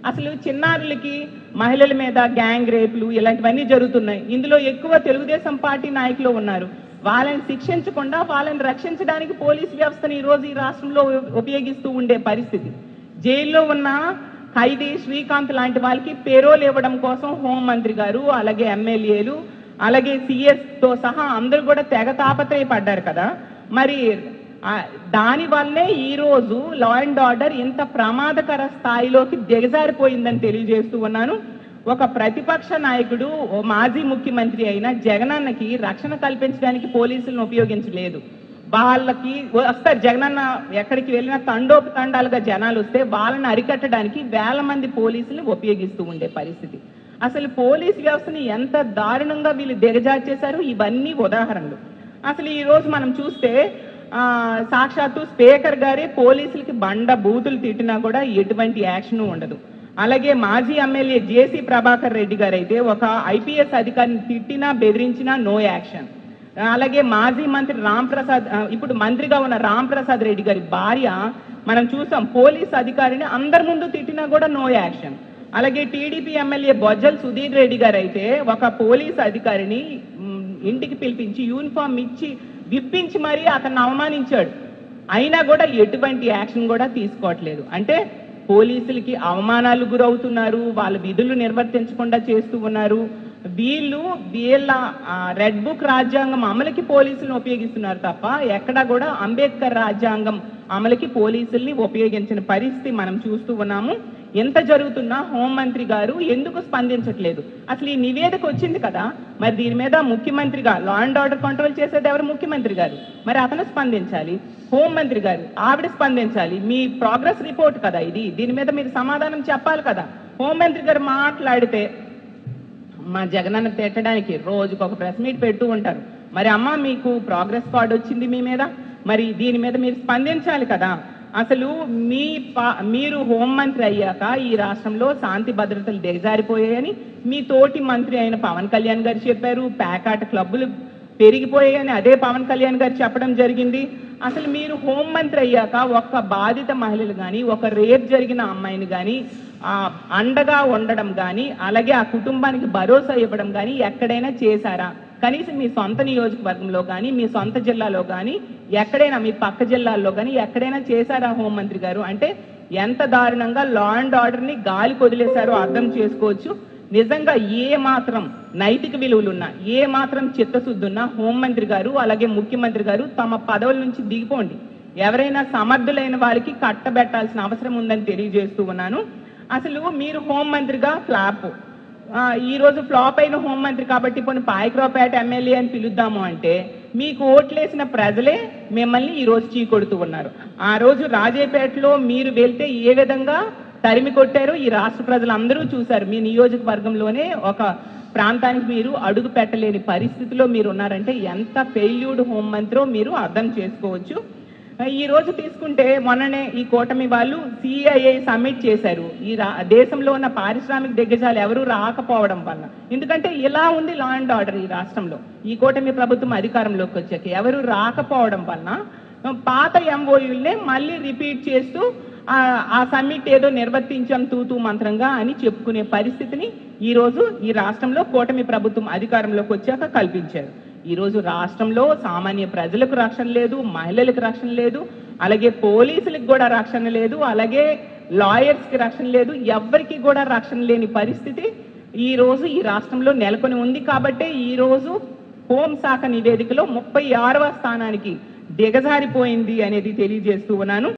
అసలు చిన్నారులకి మహిళల మీద గ్యాంగ్ రేపులు ఇలాంటివన్నీ జరుగుతున్నాయి. ఇందులో ఎక్కువ తెలుగుదేశం పార్టీ నాయకులు ఉన్నారు. వాళ్ళని శిక్షించకుండా వాళ్ళని రక్షించడానికి పోలీస్ వ్యవస్థను ఈరోజు ఈ రాష్ట్రంలో ఉపయోగిస్తూ ఉండే పరిస్థితి. జైల్లో ఉన్న ఖైదీ శ్రీకాంత్ లాంటి వాళ్ళకి పేరోల్ ఇవ్వడం కోసం హోంమంత్రి గారు, అలాగే ఎమ్మెల్యేలు, అలాగే సిఎస్తో సహా అందరూ కూడా తెగ తాపత్రయపడ్డారు కదా. మరి దానివల్లే ఈరోజు లా అండ్ ఆర్డర్ ఇంత ప్రమాదకర స్థాయిలోకి దిగజారిపోయిందని తెలియజేస్తూ ఉన్నాను. ఒక ప్రతిపక్ష నాయకుడు, మాజీ ముఖ్యమంత్రి అయిన జగనన్నకి రక్షణ కల్పించడానికి పోలీసులను ఉపయోగించలేదు. వాళ్ళకి వస్తారు, జగనన్న ఎక్కడికి వెళ్ళినా తండోపతండాలుగా జనాలు వస్తే వాళ్ళని అరికట్టడానికి వేల మంది పోలీసులు ఉపయోగిస్తూ ఉండే పరిస్థితి. అసలు పోలీస్ వ్యవస్థని ఎంత దారుణంగా వీళ్ళు దిగజార్చేశారు, ఇవన్నీ ఉదాహరణలు. అసలు ఈరోజు మనం చూస్తే సాక్షాత్తు స్పీకర్ గారే పోలీసులకి బండ బూతులు తిట్టినా కూడా ఎటువంటి యాక్షన్ ఉండదు. అలాగే మాజీ ఎమ్మెల్యే జేసీ ప్రభాకర్ రెడ్డి గారు అయితే ఒక ఐపీఎస్ అధికారిని తిట్టినా బెదిరించినా నో యాక్షన్. అలాగే మాజీ మంత్రి రాంప్రసాద్, ఇప్పుడు మంత్రిగా ఉన్న రాంప్రసాద్ రెడ్డి గారి భార్య మనం చూసాం, పోలీస్ అధికారిని అందరి ముందు తిట్టినా కూడా నో యాక్షన్. అలాగే టీడీపీ ఎమ్మెల్యే బొజ్జల్ సుధీర్ రెడ్డి గారు అయితే ఒక పోలీస్ అధికారిని ఇంటికి పిలిపించి యూనిఫామ్ ఇచ్చి విప్పించి మరీ అతన్ని అవమానించాడు. అయినా కూడా ఎటువంటి యాక్షన్ కూడా తీసుకోవట్లేదు. అంటే పోలీసులకి అవమానాలు గురవుతున్నారు, వాళ్ళ విధులు నిర్వర్తించకుండా చేస్తూ ఉన్నారు. వీళ్ళ రెడ్ బుక్ రాజ్యాంగం అమలుకి పోలీసులను ఉపయోగిస్తున్నారు తప్ప ఎక్కడా కూడా అంబేద్కర్ రాజ్యాంగం అమలుకి పోలీసుల్ని ఉపయోగించిన పరిస్థితి మనం చూస్తూ ఉన్నాము. ఎంత జరుగుతున్నా హోంమంత్రి గారు ఎందుకు స్పందించట్లేదు? అసలు ఈ నివేదిక వచ్చింది కదా, మరి దీని మీద ముఖ్యమంత్రిగా లా అండ్ ఆర్డర్ కంట్రోల్ చేసేది ఎవరు? ముఖ్యమంత్రి గారు. మరి అతను స్పందించాలి. హోంమంత్రి గారు ఆవిడ స్పందించాలి. మీ ప్రోగ్రెస్ రిపోర్ట్ కదా ఇది, దీని మీద మీరు సమాధానం చెప్పాలి కదా. హోంమంత్రి గారు మాట్లాడితే మా జగనన్న తిట్టడానికి రోజుకు ఒక ప్రెస్ మీట్ పెడుతూ ఉంటారు. మరి అమ్మ మీకు ప్రోగ్రెస్ కార్డు వచ్చింది మీ మీద, మరి దీని మీద మీరు స్పందించాలి కదా. అసలు మీరు హోంమంత్రి అయ్యాక ఈ రాష్ట్రంలో శాంతి భద్రతలు దిగజారిపోయాయని మీ తోటి మంత్రి అయిన పవన్ కళ్యాణ్ గారు చెప్పారు. ప్యాకాట క్లబ్బులు పెరిగిపోయాయని అదే పవన్ కళ్యాణ్ గారు చెప్పడం జరిగింది. అసలు మీరు హోంమంత్రి అయ్యాక ఒక్క బాధిత మహిళలు కానీ, ఒక రేప్ జరిగిన అమ్మాయిని కానీ అండగా ఉండడం కానీ, అలాగే ఆ కుటుంబానికి భరోసా ఇవ్వడం కానీ ఎక్కడైనా చేశారా? కనీసం మీ సొంత నియోజకవర్గంలో కానీ, మీ సొంత జిల్లాలో కానీ, ఎక్కడైనా మీ పక్క జిల్లాల్లో కానీ ఎక్కడైనా చేశారా హోంమంత్రి గారు? అంటే ఎంత దారుణంగా లా అండ్ ఆర్డర్ని గాలి కొదిలేశారో అర్థం చేసుకోవచ్చు. నిజంగా ఏ మాత్రం నైతిక విలువలున్నా, ఏ మాత్రం చిత్తశుద్ధి ఉన్నా హోంమంత్రి గారు అలాగే ముఖ్యమంత్రి గారు తమ పదవుల నుంచి దిగిపోండి. ఎవరైనా సమర్థులైన వారికి కట్టబెట్టాల్సిన అవసరం ఉందని తెలియజేస్తూ ఉన్నాను. అసలు మీరు హోంమంత్రిగా ఫ్లాప్, ఈరోజు ఫ్లాప్ అయిన హోంమంత్రి కాబట్టి పోనీ పాయకరావుపేట ఎమ్మెల్యే అని పిలుద్దాము అంటే మీకు ఓట్లేసిన ప్రజలే మిమ్మల్ని ఈరోజు చీకొడుతూ ఉన్నారు. ఆ రోజు రాజేపేటలో మీరు వెళ్తే ఏ విధంగా తరిమి కొట్టారో ఈ రాష్ట్ర ప్రజలందరూ చూశారు. మీ నియోజకవర్గంలోనే ఒక ప్రాంతానికి మీరు అడుగు పెట్టలేని పరిస్థితిలో మీరు ఉన్నారంటే ఎంత ఫెయిల్యూర్డ్ హోంమంత్రో మీరు అర్థం చేసుకోవచ్చు. ఈ రోజు తీసుకుంటే మొన్ననే ఈ కూటమి వాళ్ళు సిఐఐ సమ్మిట్ చేశారు. ఈ దేశంలో ఉన్న పారిశ్రామిక దిగ్గజాలు ఎవరు రాకపోవడం వల్ల, ఎందుకంటే ఇలా ఉంది లా అండ్ ఆర్డర్ ఈ రాష్ట్రంలో. ఈ కూటమి ప్రభుత్వం అధికారంలోకి వచ్చాక ఎవరు రాకపోవడం వలన పాత ఎంఓయూల్నే మళ్ళీ రిపీట్ చేస్తూ ఆ సమ్మిట్ ఏదో నిర్వర్తించాం తూతూ మంత్రంగా అని చెప్పుకునే పరిస్థితిని ఈరోజు ఈ రాష్ట్రంలో కూటమి ప్రభుత్వం అధికారంలోకి వచ్చాక కల్పించారు. ఈరోజు రాష్ట్రంలో సామాన్య ప్రజలకు రక్షణ లేదు, మహిళలకు రక్షణ లేదు, అలాగే పోలీసులకు కూడా రక్షణ లేదు, అలాగే లాయర్స్కి రక్షణ లేదు, ఎవరికి కూడా రక్షణ లేని పరిస్థితి ఈరోజు ఈ రాష్ట్రంలో నెలకొని ఉంది. కాబట్టే ఈరోజు హోంశాఖ నివేదికలో 36వ స్థానానికి దిగజారిపోయింది అనేది తెలియజేస్తూ ఉన్నాను.